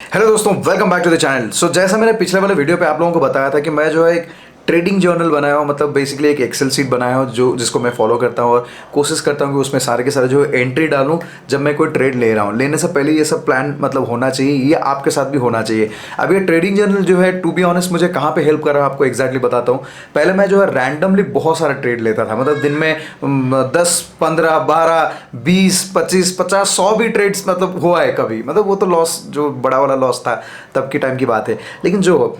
Hello दोस्तों, welcome back to the channel. So जैसा मैंने पिछले वाले वीडियो पे आप लोगों को बताया था कि मैं जो है एक ट्रेडिंग जर्नल बनाया हूँ, मतलब बेसिकली एक एक्सेल शीट बनाया हूँ जो जिसको मैं फॉलो करता हूँ और कोशिश करता हूँ कि उसमें सारे के सारे जो एंट्री डालूँ जब मैं कोई ट्रेड ले रहा हूँ। लेने से पहले ये सब प्लान मतलब होना चाहिए, ये आपके साथ भी होना चाहिए। अब ये ट्रेडिंग जर्नल जो है टू बी ऑनेस्ट मुझे कहाँ पे हेल्प कर रहा है आपको एग्जैक्टली बताता हूँ। पहले मैं जो है रैंडमली बहुत सारा ट्रेड लेता था, मतलब दिन में 10 15 12 20 25 50 100 भी ट्रेड्स मतलब हुआ है कभी, मतलब वो तो लॉस जो बड़ा वाला लॉस था तब की टाइम की बात है। लेकिन जो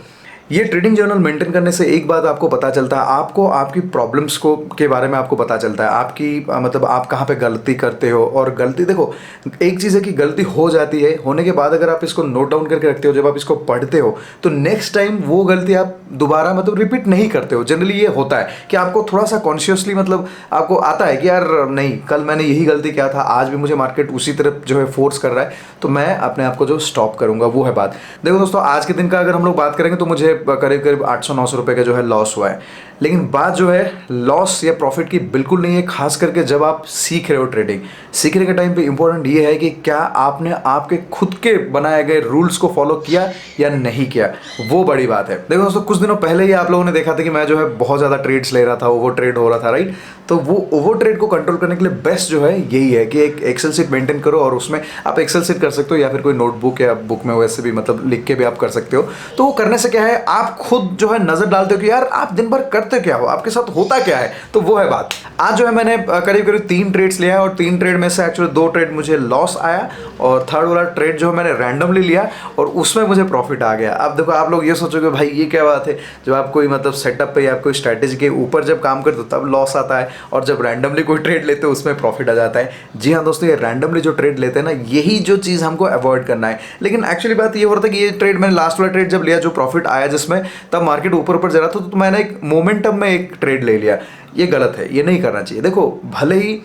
ये ट्रेडिंग जर्नल मेंटेन करने से एक बात आपको पता चलता है, आपको आपकी प्रॉब्लम्स को के बारे में आपको पता चलता है, आपकी मतलब आप कहाँ पे गलती करते हो। और गलती देखो, एक चीज़ है कि गलती हो जाती है, होने के बाद अगर आप इसको नोट डाउन करके रखते हो, जब आप इसको पढ़ते हो तो नेक्स्ट टाइम वो गलती आप दोबारा मतलब रिपीट नहीं करते हो। जनरली ये होता है कि आपको थोड़ा सा कॉन्शियसली मतलब आपको आता है कि यार नहीं, कल मैंने यही गलती किया था, आज भी मुझे मार्केट उसी तरफ जो है फोर्स कर रहा है, तो मैं अपने आप को जो स्टॉप करूंगा। वो है बात। देखो दोस्तों, आज के दिन का अगर हम लोग बात करेंगे तो मुझे करीब करीब 800-900 रुपए का जो है लॉस हुआ है। लेकिन बात जो है लॉस या प्रॉफिट की बिल्कुल नहीं है, खास करके जब आप सीख रहे हो ट्रेडिंग। सीखने के टाइम पे इंपॉर्टेंट ये है कि क्या आपने आपके खुद के बनाए गए रूल्स को फॉलो किया या नहीं किया, वो बड़ी बात है। देखो दोस्तों, कुछ दिनों पहले ही आप लोगों ने देखा था कि मैं जो है बहुत ज़्यादा ट्रेड्स ले रहा था, ओवर ट्रेड हो रहा था, राइट। तो वो ओवर ट्रेड को कंट्रोल करने के लिए बेस्ट जो है यही है कि एक एक्सेल शीट मेंटेन करो, और उसमें आप एक्सेल शीट कर सकते हो या फिर कोई नोटबुक या बुक में वैसे भी मतलब लिख के भी आप कर सकते हो। तो वो करने से क्या है, आप खुद जो है नजर डालते हो कि यार आप दिन भर करते क्या हो, आपके साथ होता क्या है। तो वो है बात। आज जो है मैंने करीब करीब 3 ट्रेड्स लिया है, और 3 ट्रेड में से एक्चुअली 2 ट्रेड मुझे लॉस आया, और थर्ड वाला ट्रेड जो मैंने रैंडमली लिया और उसमें मुझे प्रॉफिट आ गया। अब देखो, आप लोग ये सोचोगे भाई ये क्या बात है, जब आप कोई मतलब सेटअप पे या कोई स्ट्रैटेजी के ऊपर जब काम करते हो तब लॉस आता है, और जब रैंडमली कोई ट्रेड लेते हो उसमें प्रॉफिट आ जाता है। जी हाँ दोस्तों, ये रैंडमली जो ट्रेड लेते हैं ना, यही जो चीज़ हमको अवॉइड करना है। लेकिन एक्चुअली बात ये हो रहा था कि ये ट्रेड मैंने लास्ट वाला ट्रेड जब लिया, जो प्रॉफिट आया जिसमें, तब मार्केट ऊपर ऊपर जा रहा था, तो मैंने एक मोमेंटम में एक ट्रेड ले लिया। ये गलत है, ये नहीं करना चाहिए। देखो, भले ही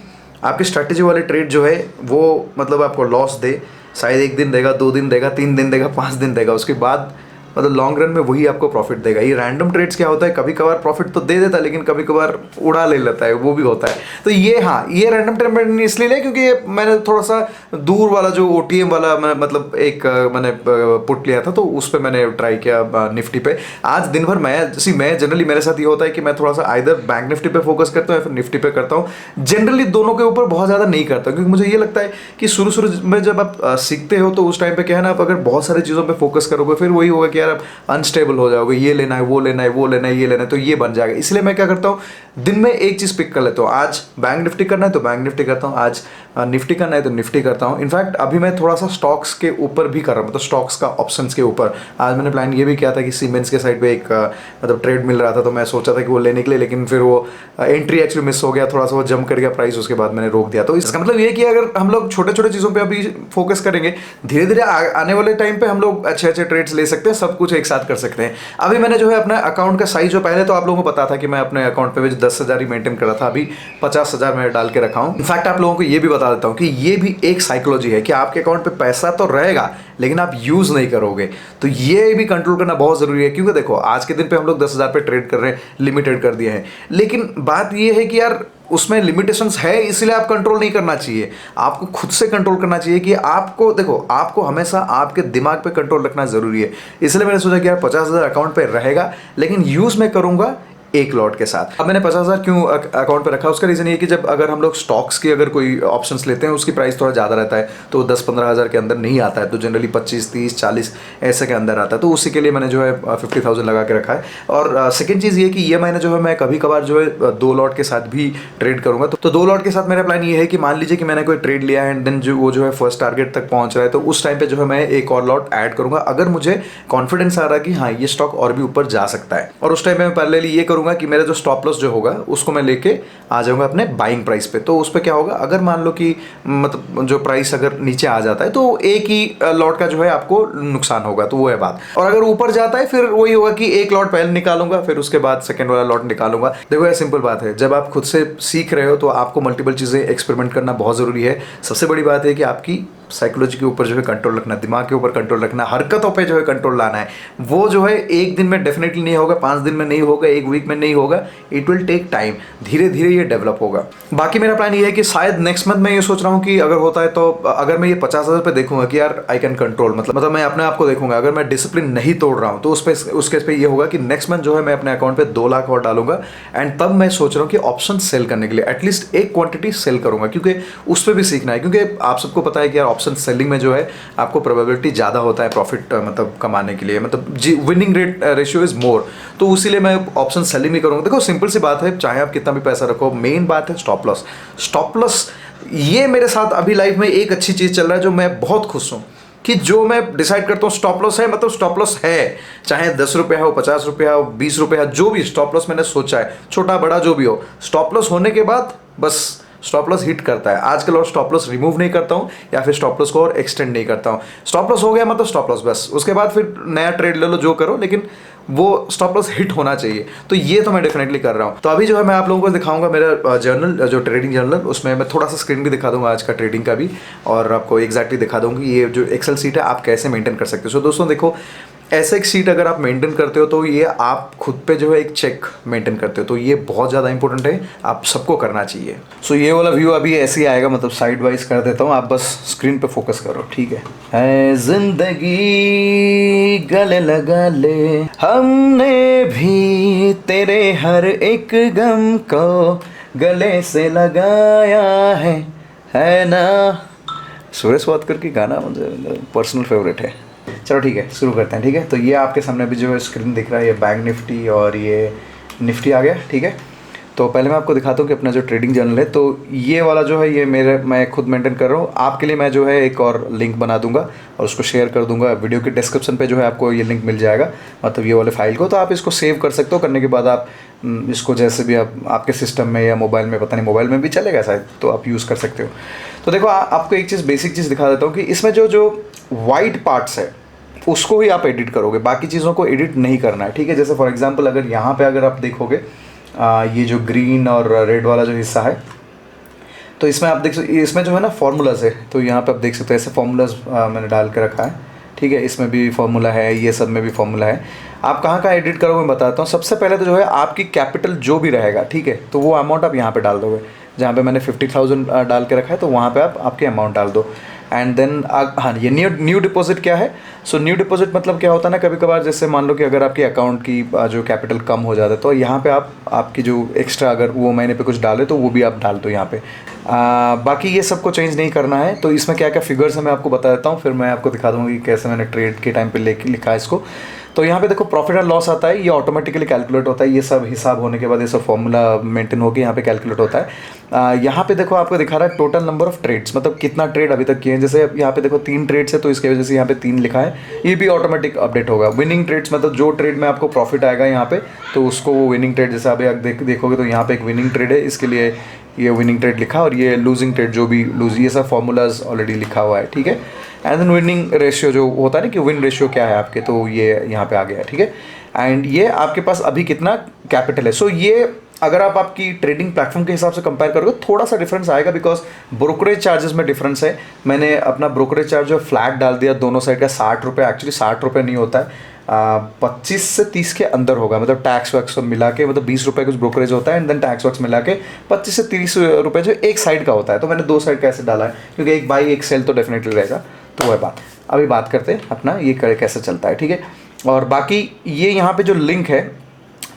आपकी स्ट्रैटेजी वाले ट्रेड जो है वो मतलब आपको लॉस दे, शायद 1 दिन देगा, 2 दिन देगा, 3 दिन देगा, 5 दिन देगा, उसके बाद मतलब लॉन्ग रन में वही आपको प्रॉफिट देगा। ये रैंडम ट्रेड्स क्या होता है, कभी कभार प्रॉफिट तो दे देता है लेकिन कभी कभार उड़ा ले लेता है, वो भी होता है। तो ये हाँ, ये रैंडम ट्रेड मैंने इसलिए लिया क्योंकि ये मैंने थोड़ा सा दूर वाला जो ओटीएम वाला मतलब एक मैंने पुट लिया था, तो उस पर मैंने ट्राई किया निफ्टी पे। आज दिन भर मैं जनरली मेरे साथ ये होता है कि मैं थोड़ा सा आइदर बैंक निफ्टी पे फोकस करता हूँ या फिर निफ्टी पे करता हूँ। जनरली दोनों के ऊपर बहुत ज़्यादा नहीं करता, क्योंकि मुझे ये लगता है कि शुरू शुरू में जब आप सीखते हो तो उस टाइम पे क्या है ना, आप अगर बहुत सारी चीज़ों पर फोकस करोगे फिर वही होगा कि यार आप अनस्टेबल हो जाओगे, ये लेना है, वो लेना है, वो लेना है, ये लेना है, तो ये बन जाएगा। इसलिए मैं क्या करता हूँ, दिन में एक चीज़ पिक कर लेता हूँ। आज बैंक निफ्टी करना है तो बैंक निफ्टी करता हूँ, आज निफ्टी करना है तो निफ्टी करता हूँ। इनफैक्ट अभी मैं थोड़ा सा स्टॉक्स के ऊपर भी कर रहा हूँ, मतलब स्टॉक्स का ऑप्शंस के ऊपर। आज मैंने प्लान ये भी किया था कि सीमेंस के साइड पे एक मतलब ट्रेड मिल रहा था, तो मैं सोचा था कि वो लेने के लिए, लेकिन फिर वो एंट्री एक्चुअली मिस हो गया, थोड़ा सा वो जंप कर गया प्राइस, उसके बाद मैंने रोक दिया। तो इसका मतलब ये कि अगर हम लोग छोटे छोटे चीज़ों पर अभी फोकस करेंगे, धीरे धीरे आने वाले टाइम पे हम लोग अच्छे अच्छे ट्रेड्स ले सकते हैं, सब कुछ एक साथ कर सकते हैं। अभी मैंने जो है अपना अकाउंट का साइज, जो पहले तो आप लोगों को पता था कि मैं अपने अकाउंट पे भी 10,000 ही मेंटेन कर रहा था, अभी 50,000 मैं डाल के रखा हूँ। इनफैक्ट आप लोगों को ये भी बता देता हूँ कि ये भी एक साइकोलॉजी है कि आपके अकाउंट पे पैसा तो रहेगा लेकिन आप यूज नहीं करोगे, तो ये भी कंट्रोल करना बहुत जरूरी है। क्योंकि देखो, आज के दिन पे हम लोग 10,000 पे ट्रेड कर रहे हैं, लिमिटेड कर दिए हैं, लेकिन बात ये है कि यार उसमें लिमिटेशंस है, इसलिए आप कंट्रोल नहीं करना चाहिए। आपको खुद से कंट्रोल करना चाहिए कि आपको देखो, आपको हमेशा आपके दिमाग पे कंट्रोल रखना जरूरी है। इसलिए मैंने सोचा कि यार 50,000 अकाउंट पे रहेगा, लेकिन यूज मैं करूंगा एक लॉट के साथ। अब मैंने 50,000 क्यों अकाउंट पे रखा, उसका रीजन ये कि जब अगर हम लोग स्टॉक्स की अगर कोई ऑप्शंस लेते हैं, उसकी प्राइस थोड़ा ज़्यादा रहता है, तो 10-15 हज़ार के अंदर नहीं आता है, तो जनरली 25-30-40 ऐसे के अंदर आता है। तो उसी के लिए मैंने जो है 50,000 लगा के रखा है। और सेकेंड चीज़ ये कि ये मैंने जो है मैं कभी कभार जो है 2 लॉट के साथ भी ट्रेड करूंगा। तो 2 लॉट के साथ मेरा प्लान ये है कि मान लीजिए कि मैंने कोई ट्रेड लिया है एंड देन जो वो जो है फर्स्ट टारगेट तक पहुंच रहा है, तो उस टाइम पे जो है मैं एक और लॉट ऐड करूंगा, अगर मुझे कॉन्फिडेंस आ रहा है कि हाँ ये स्टॉक और भी ऊपर जा सकता है। और उस टाइम में मैं पहले ये करूंगा कि मेरा जो स्टॉप लॉस जो होगा उसको मैं लेके आ जाऊंगा अपने बाइंग प्राइस पे। तो उस पे क्या होगा, अगर मान लो कि मतलब जो प्राइस अगर नीचे आ जाता है तो एक ही लॉट का जो है आपको नुकसान होगा, तो वो है बात। और अगर ऊपर जाता है फिर वही होगा कि एक लॉट पहले निकालूंगा, फिर उसके बाद सेकंड वाला लॉट निकालूंगा। देखो ये सिंपल बात है, जब आप खुद से सीख रहे हो तो आपको मल्टीपल चीजें एक्सपेरिमेंट करना बहुत जरूरी है। सबसे बड़ी बात है कि आपकी साइकोलॉजी के ऊपर जो है कंट्रोल रखना, दिमाग के ऊपर कंट्रोल रखना, हरकतों पे जो है कंट्रोल लाना है। वो जो है एक दिन में डेफिनेटली नहीं होगा, 5 दिन में नहीं होगा, एक वीक में नहीं होगा, इट विल टेक टाइम, धीरे धीरे ये डेवलप होगा। बाकी मेरा प्लान ये है कि शायद नेक्स्ट मंथ मैं ये सोच रहा हूँ कि अगर होता है तो अगर मैं ये 50,000 पे देखूंगा कि यार आई कैन कंट्रोल, मतलब मैं अपने आप को देखूंगा, अगर मैं डिसिप्लिन नहीं तोड़ रहा हूँ तो उस केस पे ये होगा कि नेक्स्ट मंथ जो है मैं अपने अकाउंट पे 2 लाख और डालूंगा। एंड तब मैं सोच रहा हूँ कि ऑप्शन सेल करने के लिए एटलीस्ट एक क्वांटिटी सेल करूंगा, क्योंकि उस पर भी सीखना है। क्योंकि आप सबको पता है कि यार ऑप्शन सेलिंग में जो है आपको प्रोबेबिलिटी ज़्यादा होता है प्रॉफिट मतलब कमाने के लिए, मतलब जी विनिंग रेशियो इज मोर। तो उसीलिए मैं ऑप्शन सेलिंग भी करूँगा। देखो सिंपल सी बात है, चाहे आप कितना भी पैसा रखो, मेन बात है स्टॉप लॉस। स्टॉप लॉस ये मेरे साथ अभी लाइफ में एक अच्छी चीज़ चल रहा है जो मैं बहुत खुश हूँ कि जो मैं डिसाइड करता हूँ स्टॉप लॉस है, मतलब स्टॉप लॉस है, चाहे 10 रुपये हो, 50 रुपये हो, 20 रुपये हो, जो भी स्टॉप लॉस मैंने सोचा है, छोटा बड़ा जो भी हो, स्टॉप लॉस होने के बाद बस स्टॉप लॉस हिट करता है आजकल। और स्टॉप लॉस रिमूव नहीं करता हूँ या फिर स्टॉप लॉस को और एक्सटेंड नहीं करता हूँ। स्टॉप लॉस हो गया मतलब स्टॉप लॉस, बस उसके बाद फिर नया ट्रेड ले लो, जो करो, लेकिन वो स्टॉप लॉस हिट होना चाहिए। तो ये तो मैं डेफिनेटली कर रहा हूँ। तो अभी जो है मैं आप लोगों को दिखाऊंगा मेरा जर्नल, जो ट्रेडिंग जर्नल, उसमें मैं थोड़ा सा स्क्रीन भी दिखा दूंगा आज का ट्रेडिंग का भी, और आपको एग्जैक्टली दिखा दूंगा कि ये जो एक्सेल सीट है आप कैसे मेंटेन कर सकते हो। सो दोस्तों देखो, ऐसे एक सीट अगर आप मेंटेन करते हो तो ये आप खुद पे जो है एक चेक मेंटेन करते हो, तो ये बहुत ज़्यादा इंपॉर्टेंट है, आप सबको करना चाहिए। सो ये वाला व्यू अभी ऐसे ही आएगा, मतलब साइड वाइज कर देता हूँ, आप बस स्क्रीन पे फोकस करो, ठीक है जिंदगी गले लगा ले, हमने भी तेरे हर एक गम को गले से लगाया है ना। सुरेश वाडकर की गाना मुझे पर्सनल फेवरेट है। चलो ठीक है, शुरू करते हैं। ठीक है, तो ये आपके सामने अभी जो है स्क्रीन दिख रहा है, ये बैंक निफ्टी और ये निफ्टी आ गया। ठीक है, तो पहले मैं आपको दिखाता हूँ कि अपना जो ट्रेडिंग जर्नल है, तो ये वाला जो है ये मैं खुद मेंटेन कर रहा हूँ। आपके लिए मैं जो है एक और लिंक बना दूंगा और उसको शेयर कर दूंगा वीडियो के डिस्क्रिप्शन पे, जो है आपको ये लिंक मिल जाएगा, मतलब ये वाले फाइल को। तो आप इसको सेव कर सकते हो, करने के बाद आप इसको जैसे भी आप आपके सिस्टम में या मोबाइल में, पता नहीं मोबाइल में भी चलेगा शायद, तो आप यूज़ कर सकते हो। तो देखो आपको एक चीज़, बेसिक चीज़ दिखा देता हूँ कि इसमें जो वाइट पार्ट्स है उसको ही आप एडिट करोगे, बाकी चीज़ों को एडिट नहीं करना है। ठीक है, जैसे फॉर एग्जांपल अगर यहाँ पे अगर आप देखोगे ये जो ग्रीन और रेड वाला जो हिस्सा है, तो इसमें आप देख सकते, इसमें जो है ना फॉर्मूलाज है, तो यहाँ पे आप देख सकते हो ऐसे फॉर्मूलाज मैंने डाल के रखा है। ठीक है, इसमें भी फॉर्मूला है, ये सब में भी फॉर्मूला है। आप कहाँ कहाँ एडिट करोगे मैं बताता हूँ। सबसे पहले तो जो है आपकी कैपिटल जो भी रहेगा, ठीक है, तो वो अमाउंट आप यहाँ पे डाल दोगे। जहाँ पे मैंने 50,000 डाल के रखा है, तो वहाँ पे आप आपके अमाउंट डाल दो। एंड देन हाँ, ये न्यू डिपॉजिट क्या है? सो न्यू डिपॉजिट मतलब क्या होता है ना, कभी कभार जैसे मान लो कि अगर आपकी अकाउंट की जो कैपिटल कम हो जाता है, तो यहाँ पे आप आपकी जो एक्स्ट्रा अगर वो महीने पे कुछ डाले तो वो भी आप डाल दो यहाँ पे। बाकी ये सबको चेंज नहीं करना है। तो इसमें क्या क्या फिगर्स है मैं आपको बता देता हूँ, फिर मैं आपको दिखा दूँगा कि कैसे मैंने ट्रेड के टाइम पे लिखा है इसको। तो यहाँ पे देखो प्रॉफिट एंड लॉस आता है, ये ऑटोमेटिकली कैलकुलेट होता है, ये सब हिसाब होने के बाद ये सब फॉर्मूला मेंटेन होकर यहाँ पे कैलकुलेट होता है। यहाँ पे देखो आपको दिखा रहा है टोटल नंबर ऑफ ट्रेड्स, मतलब कितना ट्रेड अभी तक किए हैं। जैसे यहाँ पे देखो 3 ट्रेड्स है, तो इसकी वजह से यहाँ पे 3 लिखा है, ये भी ऑटोमेटिक अपडेट होगा। विनिंग ट्रेड्स मतलब जो ट्रेड में आपको प्रॉफिट आएगा यहाँ पे, तो उसको वो विनिंग ट्रेड, जैसे अभी आप देखोगे तो यहाँ पे एक विनिंग ट्रेड है, इसके लिए ये विनिंग ट्रेड लिखा, और ये लूजिंग ट्रेड जो भी लूज, ये सब फॉर्मूलाज ऑलरेडी लिखा हुआ है। ठीक है, एंड देन विनिंग रेशियो जो होता है ना कि विन रेशियो क्या है आपके, तो ये यहाँ पे आ गया है। ठीक है, एंड ये आपके पास अभी कितना कैपिटल है। सो ये अगर आप आपकी ट्रेडिंग प्लेटफॉर्म के हिसाब से कंपेयर करोगे थोड़ा सा डिफरेंस आएगा, बिकॉज ब्रोकरेज चार्जेस में डिफरेंस है। मैंने अपना ब्रोकरेज चार्ज जो फ्लैट डाल दिया दोनों साइड का 60 रुपये, एक्चुअली 60 रुपये नहीं होता है, 25 से 30 के अंदर होगा, मतलब टैक्स वैक्स मिला के, मतलब 20 रुपये कुछ ब्रोकरेज होता है, एंड देन टैक्स वैक्स मिला के 25 से 30 रुपये जो एक साइड का होता है। तो मैंने 2 साइड का ऐसे डाला है, क्योंकि एक बाई एक सेल तो डेफिनेटली रहेगा। तो वह बात अभी बात करते हैं अपना ये कैसे चलता है। ठीक है, और बाकी ये यहाँ पे जो लिंक है,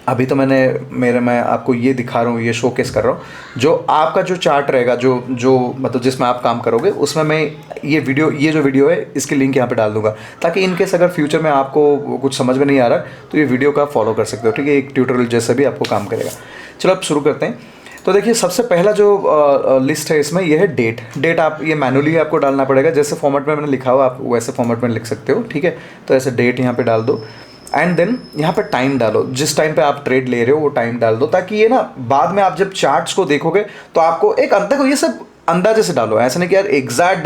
अभी तो मैं आपको ये दिखा रहा हूँ, ये शोकेस कर रहा हूँ, जो आपका जो चार्ट रहेगा, जो मतलब जिसमें आप काम करोगे, उसमें मैं ये जो वीडियो है इसकी लिंक यहाँ पे डाल दूंगा, ताकि इनकेस अगर फ्यूचर में आपको कुछ समझ में नहीं आ रहा तो ये वीडियो का फॉलो कर सकते हो। ठीक है, एक ट्यूटोरियल जैसा भी आपको काम करेगा। चलो अब शुरू करते हैं। तो देखिए सबसे पहला जो लिस्ट है इसमें ये है डेट आप ये मैनुअली आपको डालना पड़ेगा, जैसे फॉर्मेट में मैंने लिखा हुआ आप वैसे फॉर्मेट में लिख सकते हो। ठीक है, तो ऐसे डेट यहाँ पे डाल दो, एंड देन यहाँ पे टाइम डालो, जिस टाइम पे आप ट्रेड ले रहे हो वो टाइम डाल दो, ताकि ये ना बाद में आप जब चार्ट्स को देखोगे तो आपको एक देखो ये सब अंदाजे से डालो, ऐसा नहीं कि यार एग्जैक्ट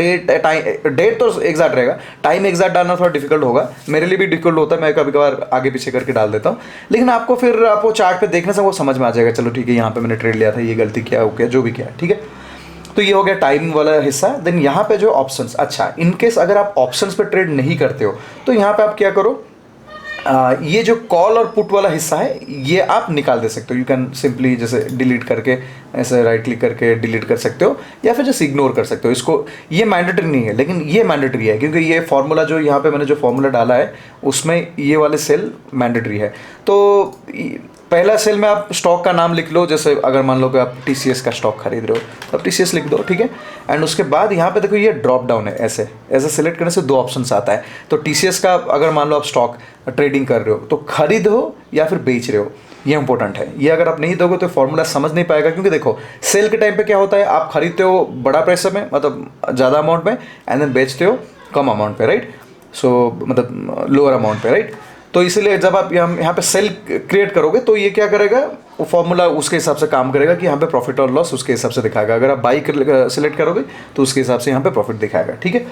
डेट तो एग्जैक्ट रहेगा, टाइम एग्जैक्ट डालना थोड़ा डिफिकल्ट होगा, मेरे लिए भी डिफिकल्ट होता है, मैं कभी कभार आगे पीछे करके डाल देता हूँ, लेकिन आपको फिर आपको चार्ट पे देखने से वो समझ में आ जाएगा, चलो ठीक है यहाँ पे मैंने ट्रेड लिया था, ये गलती क्या हो गया, जो भी क्या है। ठीक है, तो ये हो गया टाइम वाला हिस्सा। देन यहाँ पे जो ऑप्शंस, अच्छा इनकेस अगर आप ऑप्शंस पे ट्रेड नहीं करते हो तो यहाँ पे आप क्या करो, ये जो कॉल और पुट वाला हिस्सा है ये आप निकाल दे सकते हो। यू कैन सिंपली जैसे डिलीट करके ऐसे राइट क्लिक करके डिलीट कर सकते हो, या फिर जैसे इग्नोर कर सकते हो इसको। ये मैंडेटरी नहीं है, लेकिन ये मैंडेटरी है क्योंकि ये फार्मूला जो यहाँ पे मैंने जो फार्मूला डाला है उसमें ये वाले सेल मैंडेटरी है। तो पहला सेल में आप स्टॉक का नाम लिख लो, जैसे अगर मान लो कि आप TCS का स्टॉक खरीद रहे हो तो TCS लिख दो, ठीक है। एंड उसके बाद यहाँ पे देखो ये ड्रॉप डाउन है, ऐसे ऐसे सिलेक्ट करने से 2 ऑप्शंस आता है। तो TCS का अगर मान लो आप स्टॉक ट्रेडिंग कर रहे हो तो खरीद हो या फिर बेच रहे हो, ये इंपॉर्टेंट है। ये अगर आप नहीं दोगे तो फॉर्मूला समझ नहीं पाएगा, क्योंकि देखो सेल के टाइम पे क्या होता है, आप खरीदते हो बड़ा पैसे में, मतलब ज़्यादा अमाउंट में, एंड देन बेचते हो कम अमाउंट पे, राइट। सो मतलब लोअर अमाउंट पे, राइट। तो इसलिए जब आप यहाँ पे सेल क्रिएट करोगे तो ये क्या करेगा, वो फॉर्मूला उसके हिसाब से काम करेगा कि यहाँ पे प्रॉफिट और लॉस उसके हिसाब से दिखाएगा। अगर आप बाई सिलेक्ट करोगे तो उसके हिसाब से यहाँ पे प्रॉफिट दिखाएगा, ठीक है।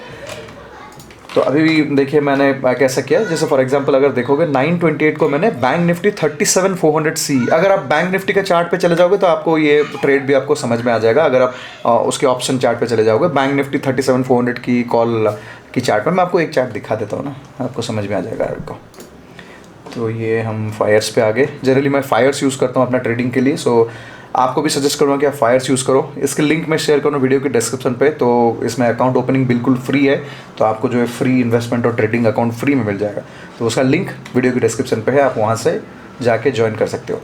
तो अभी भी देखिए मैंने कैसा किया, जैसे फॉर एग्जांपल अगर देखोगे 928 को मैंने बैंक निफ्टी 37,400C, अगर आप बैंक निफ्टी के चार्ट पे चले जाओगे तो आपको ये ट्रेड भी आपको समझ में आ जाएगा। अगर आप उसके ऑप्शन चार्ट पे चले जाओगे, बैंक निफ्टी 37,400 की कॉल की चार्ट में, मैं आपको एक चार्ट दिखा देता हूँ ना, आपको समझ में आ जाएगा आपको। तो ये हम फायर्स पे आ गए। जनरली मैं फायर्स यूज़ करता हूँ अपना ट्रेडिंग के लिए, सो आपको भी सजेस्ट करूँगा कि आप फायर्स यूज़ करो। इसके लिंक मैं शेयर करूँ वीडियो के डिस्क्रिप्शन पे। तो इसमें अकाउंट ओपनिंग बिल्कुल फ्री है, तो आपको जो है फ्री इन्वेस्टमेंट और ट्रेडिंग अकाउंट फ्री में मिल जाएगा। तो उसका लिंक वीडियो के डिस्क्रिप्शन पे है, आप वहाँ से जाके ज्वाइन कर सकते हो।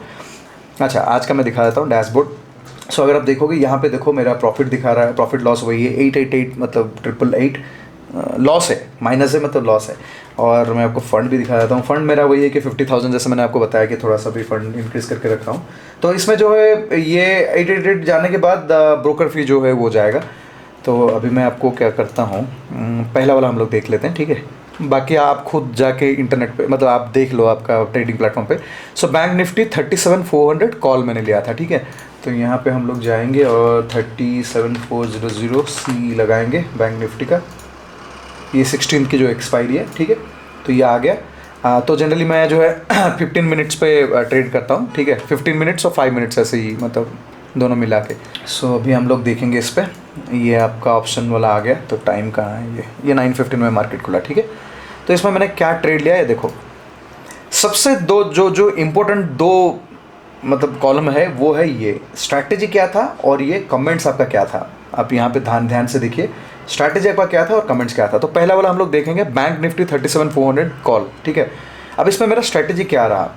अच्छा, आज का मैं दिखा देता हूँ डैशबोर्ड। सो अगर आप देखोगे यहाँ पे देखो मेरा प्रॉफिट दिखा रहा है, प्रॉफिट लॉस वही है 888, मतलब 888 लॉस है, माइनस है मतलब लॉस है। और मैं आपको फ़ंड भी दिखा देता हूँ। फ़ंड मेरा वही है कि 50,000, जैसे मैंने आपको बताया कि थोड़ा सा भी फ़ंड इंक्रीज़ करके रखा हूँ। तो इसमें जो है ये 888 जाने के बाद ब्रोकर फ़ी जो है वो जाएगा। तो अभी मैं आपको क्या करता हूँ, पहला वाला हम लोग देख लेते हैं, ठीक है। बाकी आप खुद जाके इंटरनेट पे, मतलब आप देख लो आपका ट्रेडिंग प्लेटफॉर्म पे। सो बैंक निफ्टी 37,400 कॉल मैंने लिया था, ठीक है। तो यहाँ पे हम लोग जाएंगे और 37,400C लगाएंगे बैंक निफ्टी का। ये 16 की जो एक्सपायरी है, ठीक है। तो ये आ गया। तो जनरली मैं जो है 15 मिनट्स पे ट्रेड करता हूँ, ठीक है। 15 मिनट्स और 5 मिनट्स ऐसे ही, मतलब दोनों मिला के। सो अभी हम लोग देखेंगे इस पर, ये आपका ऑप्शन वाला आ गया। तो टाइम कहाँ है, ये 9:15 में मार्केट खुला, ठीक है। तो इसमें मैंने क्या ट्रेड लिया है, देखो सबसे जो इम्पोर्टेंट 2 मतलब कॉलम है वो है ये स्ट्रैटेजी क्या था और ये कमेंट्स आपका क्या था। आप यहाँ पे ध्यान से देखिए, स्ट्रैटेजी आपका क्या था और कमेंट्स क्या था। तो पहला वाला हम लोग देखेंगे बैंक निफ्टी 37,400 कॉल, ठीक है। अब इसमें मेरा स्ट्रैटेजी क्या रहा,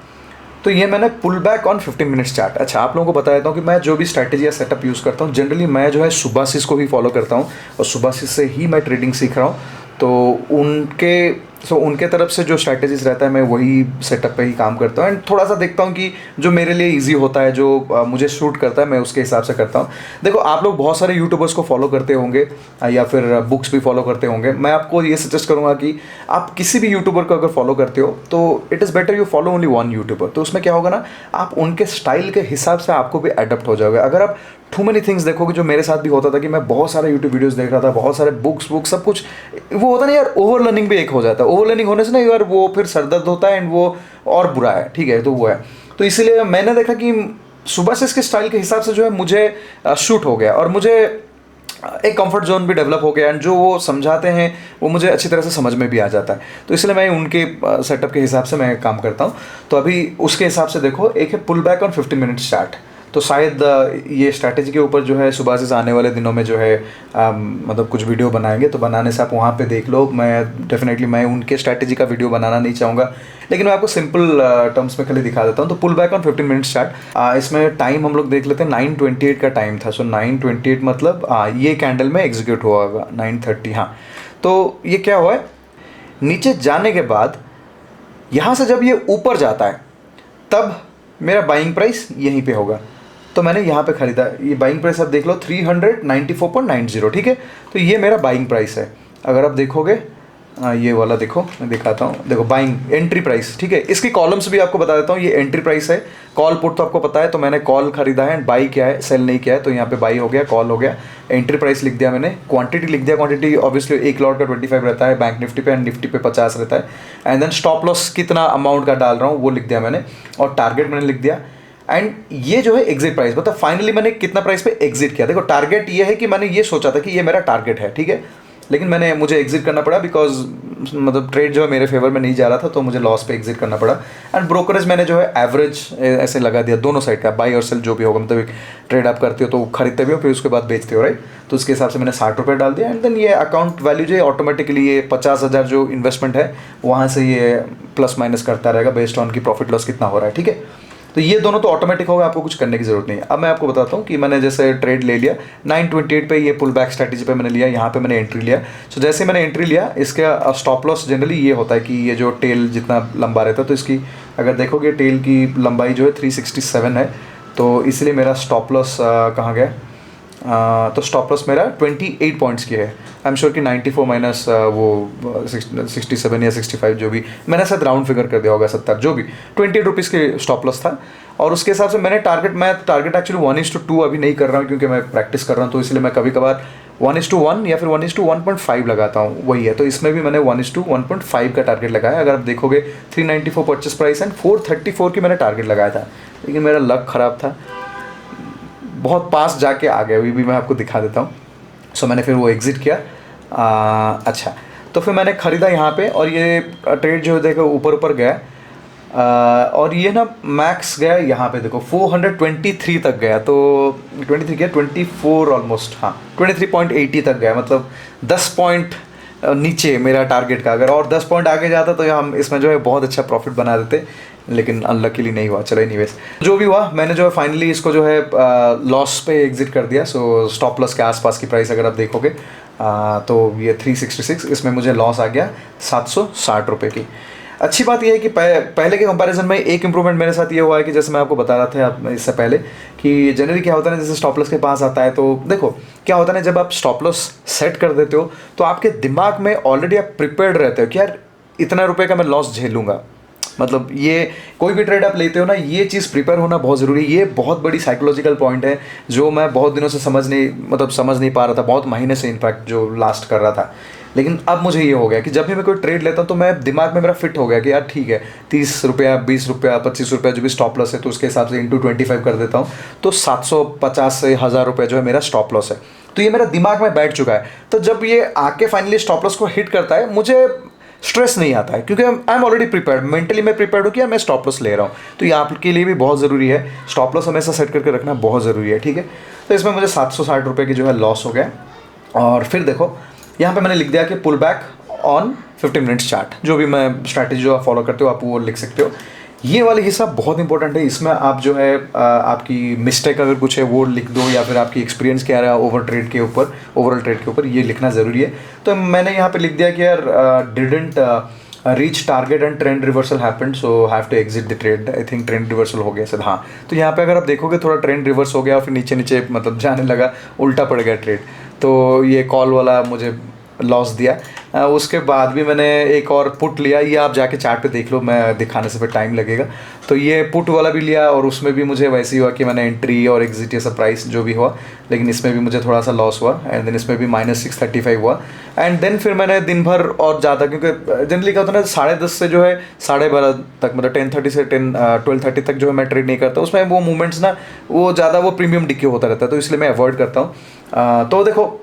तो ये मैंने pull back on 15 minutes chart. अच्छा, आप लोगों को बता देता हूँ कि मैं जो भी स्ट्रैटेजी या सेटअप यूज़ करता हूँ, जनरली मैं जो है सुभाषिस को ही फॉलो करता हूँ और सुभाषिस से ही मैं ट्रेडिंग सीख रहा हूँ। तो उनके तरफ से जो स्ट्रैटेजीज रहता है मैं वही सेटअप पे ही काम करता हूँ। एंड थोड़ा सा देखता हूँ कि जो मेरे लिए इजी होता है, जो मुझे शूट करता है, मैं उसके हिसाब से करता हूँ। देखो आप लोग बहुत सारे यूट्यूबर्स को फॉलो करते होंगे या फिर बुक्स भी फॉलो करते होंगे। मैं आपको ये सजेस्ट करूँगा कि आप किसी भी यूट्यूबर को अगर फॉलो करते हो तो it is better you follow only one YouTuber. तो उसमें क्या होगा ना, आप उनके स्टाइल के हिसाब से आपको भी अडप्ट हो जाओगे। अगर आप टू मेनी थिंग्स देखोगे, जो मेरे साथ भी होता था कि मैं बहुत सारे यूट्यूब वीडियोस देख रहा था, बहुत सारे बुक्स सब कुछ, वो होता नहीं यार, ओवर लर्निंग भी एक हो जाता है। ओवर लर्निंग होने से ना यार वो फिर सरदर्द होता है एंड वो और बुरा है, ठीक है। तो वो है, तो इसीलिए मैंने देखा कि सुबह से इसके स्टाइल के हिसाब से जो है मुझे शूट हो गया और मुझे एक कंफर्ट जोन भी डेवलप हो गया एंड जो वो समझाते हैं वो मुझे अच्छी तरह से समझ में भी आ जाता है। तो इसलिए मैं उनके सेटअप के हिसाब से मैं काम करता हूँ। तो अभी उसके हिसाब से देखो, एक है pull back on 15 minutes chart. तो शायद ये स्ट्रैटेजी के ऊपर जो है सुबह से आने वाले दिनों में जो है मतलब कुछ वीडियो बनाएंगे, तो बनाने से आप वहाँ पे देख लो। मैं उनके स्ट्रैटेजी का वीडियो बनाना नहीं चाहूँगा, लेकिन मैं आपको सिंपल टर्म्स में खाली दिखा देता हूँ। तो pull back on 15 minutes chart, इसमें टाइम हम लोग देख लेते हैं 9:28 का टाइम था। सो 9:28 मतलब ये कैंडल में एग्जीक्यूट हुआ होगा 9:30। हाँ, तो ये क्या हुआ है, नीचे जाने के बाद यहाँ से जब ये ऊपर जाता है तब मेरा बाइंग प्राइस यहीं पे होगा। तो मैंने यहाँ पे ख़रीदा। ये बाइंग प्राइस आप देख लो 394.90, ठीक है। तो ये मेरा बाइंग प्राइस है। अगर आप देखोगे ये वाला देखो, मैं दिखाता हूँ, देखो बाइंग एंट्री प्राइस, ठीक है। इसकी कॉलम्स भी आपको बता देता हूँ। ये एंट्री प्राइस है, कॉल पुट तो आपको पता है, तो मैंने कॉल खरीदा है एंड बाई क्या है, सेल नहीं किया है। तो यहाँ पे बाई हो गया, कॉल हो गया, एंट्री प्राइस लिख दिया मैंने, क्वांटिटी लिख दिया। क्वांटिटी ऑब्वियसली एक लॉट का 25 रहता है बैंक निफ्टी पे एंड निफ्टी पे 50 रहता है। एंड देन स्टॉप लॉस कितना अमाउंट का डाल रहा हूँ वो लिख दिया मैंने और टारगेट मैंने लिख दिया। एंड ये जो है एग्जिट प्राइस, मतलब फाइनली मैंने कितना प्राइस पे एग्जिट किया। देखो टारगेट ये है कि मैंने ये सोचा था कि ये मेरा टारगेट है, ठीक है, लेकिन मुझे एग्जिट करना पड़ा बिकॉज मतलब ट्रेड जो है मेरे फेवर में नहीं जा रहा था, तो मुझे लॉस पे एग्जिट करना पड़ा। एंड ब्रोकरेज मैंने जो है एवरेज ऐसे लगा दिया दोनों साइड का, बाई और सेल जो भी होगा, मतलब एक ट्रेड आप करते हो तो खरीदते भी हो फिर उसके बाद बेचते हो, राइट। तो उसके हिसाब से मैंने 60 रुपये डाल दिया एंड देन ये अकाउंट वैल्यू जो है ऑटोमेटिकली ये 50,000 जो इन्वेस्टमेंट है वहाँ से ये प्लस माइनस करता रहेगा बेस्ड ऑन की प्रॉफिट लॉस कितना हो रहा है, ठीक है। तो ये दोनों तो ऑटोमेटिक होगा, आपको कुछ करने की जरूरत नहीं है। अब मैं आपको बताता हूँ कि मैंने जैसे ट्रेड ले लिया 928 पे, ये पुल बैक स्ट्रैटेजी पे मैंने लिया, यहाँ पे मैंने एंट्री लिया। सो जैसे मैंने एंट्री लिया, इसका स्टॉप लॉस जनरली ये होता है कि ये जो टेल जितना लंबा रहता है, तो इसकी अगर देखोगे टेल की लंबाई जो है 367 है, तो इसलिए मेरा स्टॉप लॉस कहाँ गया, तो स्टॉप लॉस मेरा 28 पॉइंट्स की है। आई एम श्योर कि 94 माइनस वो 67 या 65 जो भी, मैंने शायद राउंड फिगर कर दिया होगा 70, जो भी 28 रुपीज़ के स्टॉप लॉस था। और उसके हिसाब से मैं टारगेट एक्चुअली 1:2 अभी नहीं कर रहा हूँ क्योंकि मैं प्रैक्टिस कर रहा हूँ, तो इसलिए मैं कभी कभार 1:1 या फिर 1:1.5 लगाता हूँ, वही है। तो इसमें भी मैंने 1:1.5 का टारगेट लगाया। अगर आप देखोगे 394 परचेस प्राइस एंड 434 की मैंने टारगेट लगाया था, लेकिन मेरा लक ख़राब था, बहुत पास जाके आ गया, अभी भी मैं आपको दिखा देता हूँ। सो मैंने फिर वो एग्ज़िट किया। अच्छा, तो फिर मैंने ख़रीदा यहाँ पे और ये ट्रेड जो देखो ऊपर ऊपर गया, और ये ना मैक्स गया यहाँ पे देखो 423 तक गया, तो 23 क्या 24 ऑलमोस्ट, हाँ 23.80 तक गया, मतलब 10 पॉइंट नीचे मेरा टारगेट का। अगर और 10 पॉइंट आगे जाता तो हम इसमें जो है बहुत अच्छा प्रॉफिट बना देते, लेकिन अनलकीली नहीं हुआ। चलो एनीवेज, जो भी हुआ मैंने जो है फाइनली इसको जो है लॉस पे एग्जिट कर दिया। सो स्टॉप लॉस के आसपास की प्राइस अगर आप देखोगे तो ये 366, इसमें मुझे लॉस आ गया 760 रुपये की। अच्छी बात यह है कि पहले के कंपैरिजन में एक इंप्रूवमेंट मेरे साथ ये हुआ है कि जैसे मैं आपको बता रहा था इससे पहले कि जनरली क्या होता है ना, जैसे स्टॉप लॉस के पास आता है तो देखो क्या होता है ना, जब आप स्टॉप लॉस सेट कर देते हो तो आपके दिमाग में ऑलरेडी आप प्रिपेयर्ड रहते हो कि यार इतना रुपये का मैं लॉस झेलूंगा। मतलब ये कोई भी ट्रेड आप लेते हो ना, ये चीज़ प्रिपेयर होना बहुत ज़रूरी है। ये बहुत बड़ी साइकोलॉजिकल पॉइंट है जो मैं बहुत दिनों से समझ नहीं पा रहा था, बहुत महीने से इनफैक्ट जो लास्ट कर रहा था। लेकिन अब मुझे ये हो गया कि जब भी मैं कोई ट्रेड लेता हूँ तो मैं दिमाग में मेरा फिट हो गया कि यार ठीक है 30 रुपया 20 रुपया 25 रुपया जो भी स्टॉप लॉस है, तो उसके हिसाब से इंटू 25 कर देता हूँ, तो 750 से 1000 रुपये जो है मेरा स्टॉप लॉस है। तो ये मेरा दिमाग में बैठ चुका है। तो जब ये आके फाइनली स्टॉप लॉस को हिट करता है, मुझे स्ट्रेस नहीं आता है क्योंकि I am already prepared, mentally मैं प्रिपेयर्ड हूँ कि मैं स्टॉप लॉस ले रहा हूँ। तो ये आपके लिए भी बहुत ज़रूरी है, स्टॉप लॉस हमेशा सेट करके रखना बहुत ज़रूरी है, ठीक है। तो इसमें मुझे 760 रुपये की जो है लॉस हो गया। और फिर देखो यहाँ पे मैंने लिख दिया कि pull back on 15 minutes chart, जो भी मैं स्ट्रैटेजी जो आप फॉलो करते हो आप वो लिख सकते हो। ये वाली हिस्सा बहुत इंपॉर्टेंट है, इसमें आप जो है आपकी मिस्टेक अगर कुछ है वो लिख दो, या फिर आपकी एक्सपीरियंस क्या रहा ओवरऑल ट्रेड के ऊपर ये लिखना ज़रूरी है। तो मैंने यहाँ पे लिख दिया कि यार didn't reach target and trend reversal happened, so have to exit the trade. I think trend reversal हो गया सर, हाँ। तो यहाँ पे अगर आप देखोगे थोड़ा ट्रेंड रिवर्स हो गया और फिर नीचे नीचे मतलब जाने लगा, उल्टा पड़ गया ट्रेड, तो ये कॉल वाला मुझे लॉस दिया। उसके बाद भी मैंने एक और पुट लिया, ये आप जाके चार्ट पे देख लो, मैं दिखाने से फिर टाइम लगेगा। तो ये पुट वाला भी लिया और उसमें भी मुझे वैसे ही हुआ कि मैंने एंट्री और एग्जिट ये सब प्राइस जो भी हुआ, लेकिन इसमें भी मुझे थोड़ा सा लॉस हुआ एंड देन इसमें भी -635 हुआ। एंड देन फिर मैंने दिन भर और ज़्यादा, क्योंकि जनरली क्या होता है ना 10:30 से जो है 12:30 तक, मतलब 10:30 से 12:30 तक जो है मैं ट्रेड नहीं करता, उसमें वो मूवमेंट्स ना वो ज़्यादा वो प्रीमियम डिक्की होता रहता है, तो इसलिए मैं अवॉइड करता हूँ। तो देखो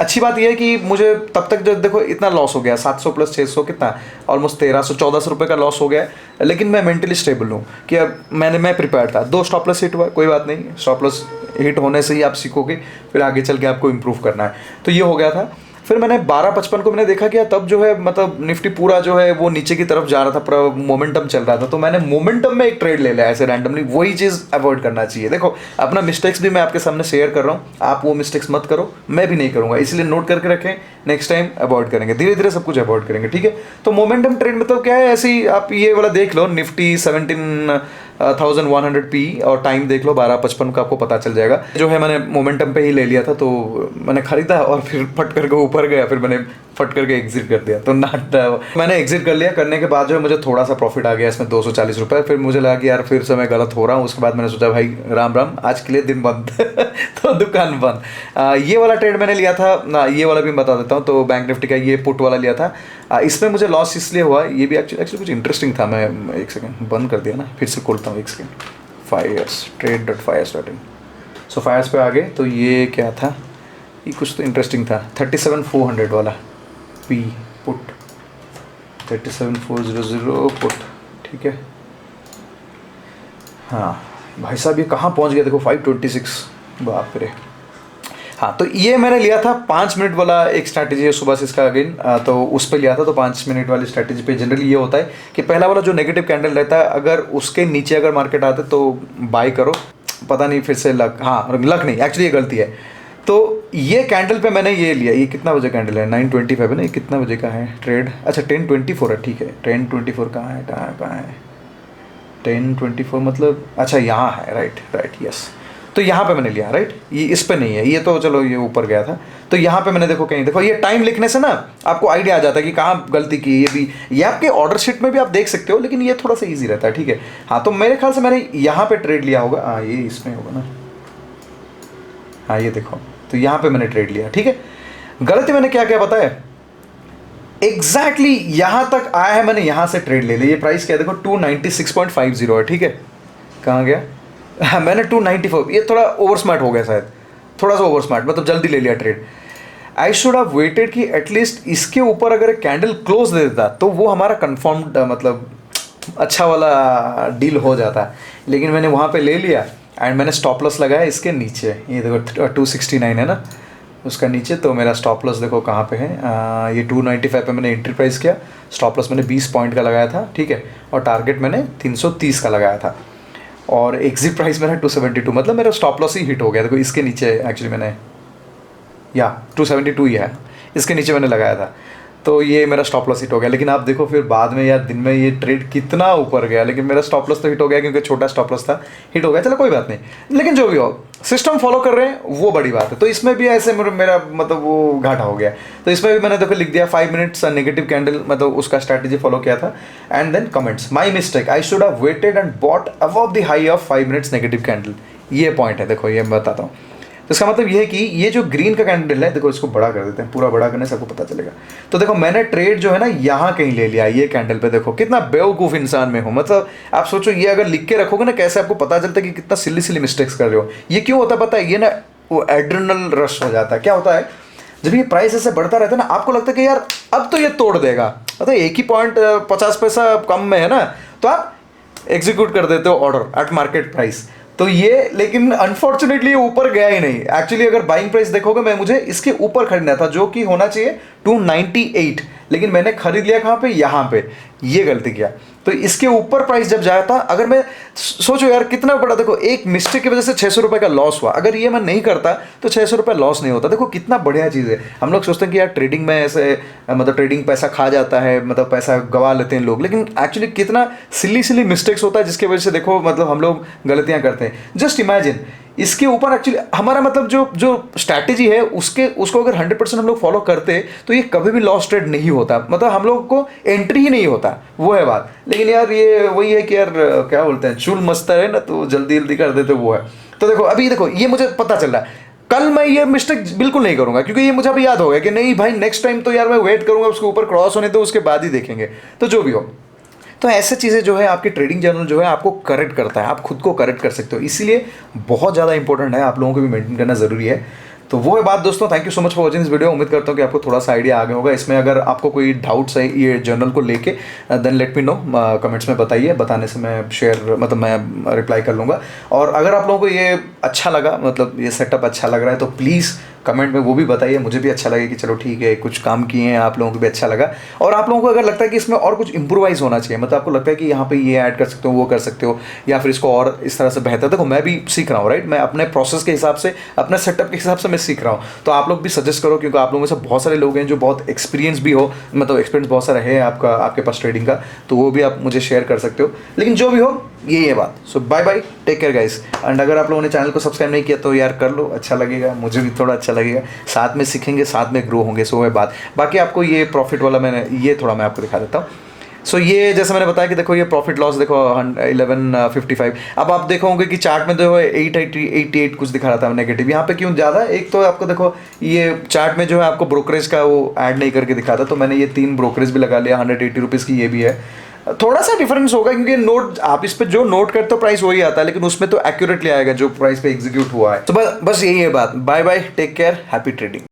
अच्छी बात यह है कि मुझे तब तक जो देखो इतना लॉस हो गया 700 प्लस 600 कितना ऑलमोस्ट 1300-1400 रुपये का लॉस हो गया है, लेकिन मैं मेंटली स्टेबल हूँ कि अब मैं प्रिपेयर था। 2 स्टॉप लॉस हिट हुआ, कोई बात नहीं, स्टॉप लॉस हिट होने से ही आप सीखोगे, फिर आगे चल के आपको इम्प्रूव करना है। तो ये हो गया था। फिर मैंने 12:55 को मैंने देखा कि तब जो है मतलब निफ्टी पूरा जो है वो नीचे की तरफ जा रहा था, पूरा मोमेंटम चल रहा था, तो मैंने मोमेंटम में एक ट्रेड ले लिया ऐसे रैंडमली। वही चीज़ अवॉइड करना चाहिए। देखो अपना मिस्टेक्स भी मैं आपके सामने शेयर कर रहा हूँ, आप वो मिस्टेक्स मत करो, मैं भी नहीं करूँगा, इसलिए नोट करके रखें, नेक्स्ट टाइम अवॉइड करेंगे, धीरे धीरे सब कुछ अवॉइड करेंगे, ठीक है। तो मोमेंटम ट्रेड मतलब क्या है, ऐसे ही आप ये वाला देख लो, निफ्टी 17,100 पी और टाइम देख लो 12:55 का, आपको पता चल जाएगा। जो है मैंने मोमेंटम पे ही ले लिया था, तो मैंने खरीदा और फिर फट करके ऊपर गया, फिर मैंने फट करके एग्जिट कर दिया। तो मैंने एग्जिट कर लिया, करने के बाद जो है मुझे थोड़ा सा प्रॉफिट आ गया इसमें 240 रुपये। फिर मुझे लगा कि यार फिर से मैं गलत हो रहा हूँ। उसके बाद मैंने सोचा भाई राम राम, आज के लिए दिन बंद तो दुकान बंद। ये वाला ट्रेड मैंने लिया था, ये वाला भी बता देता हूँ। तो बैंक निफ्टी का ये पुट वाला लिया था, इसमें मुझे लॉस इसलिए हुआ, ये भी एक्चुअली कुछ इंटरेस्टिंग था। मैं एक सेकंड बंद कर दिया ना, फिर से खोलता हूँ, एक सेकंड। Fyers, trade.fires.in। सो फायर्स पे आ गए। तो ये क्या था, ये कुछ तो इंटरेस्टिंग था, 37,400 वाला पी पुट, 37,400 पुट, ठीक है। हाँ भाई साहब ये कहाँ पहुँच गया, देखो 526, बाप रे। हाँ तो ये मैंने लिया था 5 मिनट वाला एक स्ट्रैटेजी है सुबह से इसका अगेन, तो उस पर लिया था। तो 5 मिनट वाली स्ट्रैटेजी पे जनरली ये होता है कि पहला वाला जो नेगेटिव कैंडल रहता है, अगर उसके नीचे अगर मार्केट आता है तो बाय करो। पता नहीं फिर से लक, हाँ लक नहीं, एक्चुअली ये गलती है। तो ये कैंडल पे मैंने ये लिया। ये कितना बजे कैंडल है, 9:25 है ना, ये कितना बजे का है ट्रेड, अच्छा 10:24 है, ठीक है। 10:24 कहाँ है, कहाँ है 10:24 मतलब, अच्छा यहाँ है, राइट यस। तो यहाँ पे मैंने लिया, राइट, ये इस पे नहीं है, ये तो चलो ये ऊपर गया था। तो यहाँ पे मैंने देखो कहीं, देखो ये टाइम लिखने से ना आपको आइडिया आ जाता है कि कहाँ गलती की। ये भी ये आपके ऑर्डर शीट में भी आप देख सकते हो, लेकिन ये थोड़ा सा ईजी रहता है, ठीक है। हाँ तो मेरे ख्याल से मैंने यहाँ पे ट्रेड लिया होगा, हाँ ये इसमें होगा ना, हाँ ये देखो, तो यहाँ पे मैंने ट्रेड लिया, ठीक है। गलती मैंने क्या क्या पता है, एग्जैक्टली यहाँ तक आया है, मैंने यहाँ से ट्रेड ले लिया। ये प्राइस क्या है देखो, 296.50 है, ठीक है। कहाँ गया, हाँ मैंने 294, ये थोड़ा ओवर स्मार्ट हो गया शायद, थोड़ा सा ओवर स्मार्ट, मतलब जल्दी ले लिया trade. I should have weighted कि एटलीस्ट इसके ऊपर अगर कैंडल क्लोज दे देता तो वो हमारा कंफर्म्ड मतलब अच्छा वाला डील हो जाता है। लेकिन मैंने वहाँ पे ले लिया एंड मैंने स्टॉप लॉस लगाया इसके नीचे, ये देखो 269 है ना उसका नीचे। तो मेरा स्टॉप लॉस देखो कहाँ पे है, ये 295 पे मैंने एंट्री प्राइस किया, स्टॉप लॉस मैंने 20 पॉइंट का लगाया था, ठीक है। और टारगेट मैंने 330 का लगाया था, और एग्जिट प्राइस मेरा 272, मतलब मेरा स्टॉप लॉस ही हिट हो गया। देखो इसके नीचे एक्चुअली मैंने, या 272 ही है, इसके नीचे मैंने लगाया था। तो ये मेरा स्टॉप लॉस हिट हो गया। लेकिन आप देखो फिर बाद में यार दिन में ये ट्रेड कितना ऊपर गया, लेकिन मेरा स्टॉप लॉस तो हिट हो गया क्योंकि छोटा स्टॉप लॉस था, हिट हो गया, चलो कोई बात नहीं। लेकिन जो भी हो, सिस्टम फॉलो कर रहे हैं वो बड़ी बात है। तो इसमें भी ऐसे मेरा मतलब वो घाटा हो गया। तो इसमें भी मैंने देखो लिख दिया 5 मिनट्स नेगेटिव कैंडल, मतलब उसका स्ट्रैटेजी फॉलो किया था। And then comments, my mistake, I should have waited and bought above the high of 5 minutes negative candle. ये पॉइंट है, देखो ये मैं बताता हूँ। तो इसका मतलब ये है कि ये जो ग्रीन का कैंडल है, देखो इसको बड़ा कर देते हैं, पूरा बड़ा करने से आपको पता चलेगा। तो देखो मैंने ट्रेड जो है ना यहाँ कहीं ले लिया, ये कैंडल पे। देखो कितना बेवकूफ़ इंसान में हूँ, मतलब आप सोचो ये अगर लिख के रखोगे ना, कैसे आपको पता चलता है कि कितना सिली मिस्टेक्स कर रहे हो। ये क्यों होता है पता है, ये ना वो एड्रेनल रश हो जाता है। क्या होता है जब ये प्राइस ऐसे बढ़ता रहता है ना, आपको लगता है कि यार अब तो ये तोड़ देगा, मतलब एक ही पॉइंट 50 पैसा कम में है ना, तो आप एग्जीक्यूट कर देते हो ऑर्डर एट मार्केट प्राइस। तो ये लेकिन अनफॉर्चुनेटली ये ऊपर गया ही नहीं। एक्चुअली अगर बाइंग प्राइस देखोगे, मैं मुझे इसके ऊपर खरीदना था जो कि होना चाहिए 298, लेकिन मैंने खरीद लिया कहाँ पे, यहाँ पे। ये गलती किया। तो इसके ऊपर प्राइस जब जाया था, अगर मैं सोचो यार कितना बड़ा, देखो एक मिस्टेक की वजह से 600 रुपये का लॉस हुआ। अगर ये मैं नहीं करता तो 600 रुपये लॉस नहीं होता। देखो कितना बढ़िया चीज़ है। हम लोग सोचते हैं कि यार ट्रेडिंग में ऐसे मतलब ट्रेडिंग पैसा खा जाता है, मतलब पैसा गवा लेते हैं लोग, लेकिन एक्चुअली कितना सिली मिस्टेक्स होता है जिसकी वजह से देखो मतलब हम लोग गलतियाँ करते हैं। जस्ट इमेजिन इसके ऊपर एक्चुअली हमारा मतलब जो स्ट्रैटेजी है उसको अगर 100% हम लोग फॉलो करते तो ये कभी भी लॉस ट्रेड नहीं होता, मतलब हम लोग को एंट्री ही नहीं होता, वो है बात। लेकिन यार ये वही है कि यार क्या बोलते हैं, चूल मस्ता है ना, तो जल्दी कर देते, वो है। तो देखो अभी देखो ये मुझे पता चल रहा है, कल मैं ये मिस्टेक बिल्कुल नहीं करूंगा, क्योंकि ये मुझे अभी याद हो गया कि नहीं भाई नेक्स्ट टाइम तो यार मैं वेट करूंगा उसके ऊपर क्रॉस होने, तो उसके बाद ही देखेंगे। तो जो भी हो, तो ऐसे चीज़ें जो है आपकी ट्रेडिंग जर्नल जो है आपको करेक्ट करता है, आप खुद को करेक्ट कर सकते हो। इसीलिए बहुत ज़्यादा इंपॉर्टेंट है, आप लोगों को भी मेंटेन करना ज़रूरी है। तो वो है बात दोस्तों। Thank you so much for watching this video. उम्मीद करता हूँ कि आपको थोड़ा सा आइडिया आ गया होगा इसमें। अगर आपको कोई डाउट्स है ये जर्नल को लेके, then let me know, comments में बताइए, बताने से मैं शेयर मतलब मैं रिप्लाई कर लूँगा। और अगर आप लोगों को ये अच्छा लगा, मतलब ये सेटअप अच्छा लग रहा है, तो प्लीज़ कमेंट में वो भी बताइए, मुझे भी अच्छा लगे कि चलो ठीक है कुछ काम किए हैं, आप लोगों को भी अच्छा लगा। और आप लोगों को अगर लगता है कि इसमें और कुछ इम्प्रोवाइज़ होना चाहिए, मतलब आपको लगता है कि यहाँ पे ये ऐड कर सकते हो, वो कर सकते हो, या फिर इसको और इस तरह से बेहतर, देखो मैं भी सीख रहा हूँ, राइट, मैं अपने प्रोसेस के हिसाब से, अपने सेटअप के हिसाब से मैं सीख रहा हूँ। तो आप लोग भी सजेस्ट करो, क्योंकि आप लोगों में से बहुत सारे लोग हैं जो बहुत एक्सपीरियंस भी हो, मतलब एक्सपीरियंस बहुत सारा है आपके पास ट्रेडिंग का, तो वो भी आप मुझे शेयर कर सकते हो। लेकिन जो भी हो यही है बात। So bye bye, take care guys. And अगर आप लोगों ने चैनल को सब्सक्राइब नहीं किया तो यार कर लो, अच्छा लगेगा, मुझे भी थोड़ा अच्छा लगेगा, साथ में सीखेंगे, साथ में ग्रो होंगे। सो है बात। बाकी आपको ये प्रॉफिट वाला मैं आपको दिखा देता हूँ। सो ये जैसे मैंने बताया कि देखो ये प्रॉफिट लॉस देखो 1155। अब आप देखोगे कि चार्ट में देखो 888 कुछ दिखा रहा था नेगेटिव। यहाँ पे क्यों ज़्यादा, एक तो आपको देखो ये चार्ट में जो है आपको ब्रोकरेज का वो ऐड नहीं करके दिखाता, तो मैंने ये 3 ब्रोकरेज भी लगा लिया, 180 रुपीज़ की ये भी है, थोड़ा सा डिफरेंस होगा क्योंकि नोट आप इस पे जो नोट करते हो प्राइस वही आता है, लेकिन उसमें तो एक्यूरेटली आएगा जो प्राइस पे एग्जीक्यूट हुआ है। तो बस यही है बात। Bye bye, take care, happy trading.